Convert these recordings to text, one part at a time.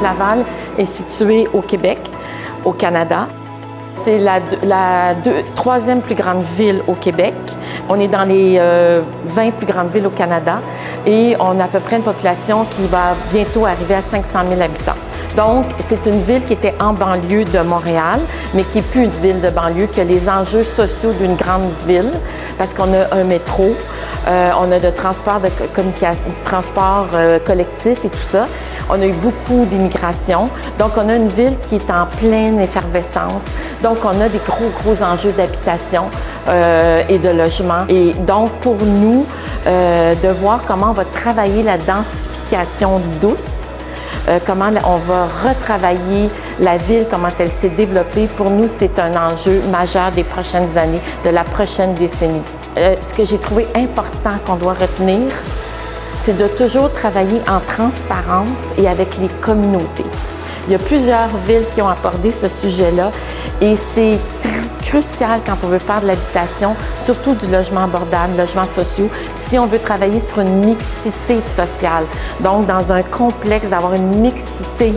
Laval est situé au Québec, au Canada. C'est la troisième plus grande ville au Québec. On est dans les 20 plus grandes villes au Canada et on a à peu près une population qui va bientôt arriver à 500 000 habitants. Donc, c'est une ville qui était en banlieue de Montréal, mais qui n'est plus une ville de banlieue, qui a les enjeux sociaux d'une grande ville, parce qu'on a un métro, on a de transport de communication, du transport collectif et tout ça. On a eu beaucoup d'immigration. Donc, on a une ville qui est en pleine effervescence. Donc, on a des gros enjeux d'habitation et de logement. Et donc, pour nous, de voir comment on va travailler la densification douce, comment on va retravailler la ville, comment elle s'est développée. Pour nous, c'est un enjeu majeur des prochaines années, de la prochaine décennie. Ce que j'ai trouvé important qu'on doit retenir, c'est de toujours travailler en transparence et avec les communautés. Il y a plusieurs villes qui ont abordé ce sujet-là et c'est crucial quand on veut faire de l'habitation, surtout du logement abordable, logements sociaux, si on veut travailler sur une mixité sociale. Donc, dans un complexe, d'avoir une mixité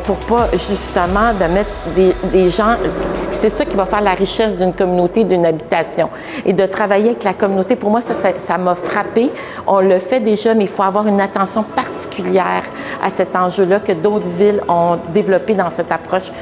pour pas justement de mettre des gens, c'est ça qui va faire la richesse d'une communauté, d'une habitation. Et de travailler avec la communauté, pour moi, ça m'a frappé. On le fait déjà, mais il faut avoir une attention particulière à cet enjeu-là que d'autres villes ont développé dans cette approche.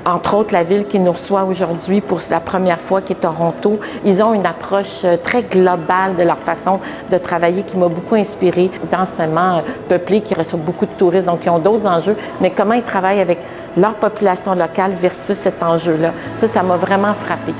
Entre autres, la ville qui nous reçoit aujourd'hui pour la première fois, qui est Toronto, ils ont une approche très globale de leur façon de travailler qui m'a beaucoup inspirée. Densément peuplé, qui reçoit beaucoup de touristes, donc qui ont d'autres enjeux, mais comment ils travaillent avec leur population locale versus cet enjeu-là. Ça m'a vraiment frappée.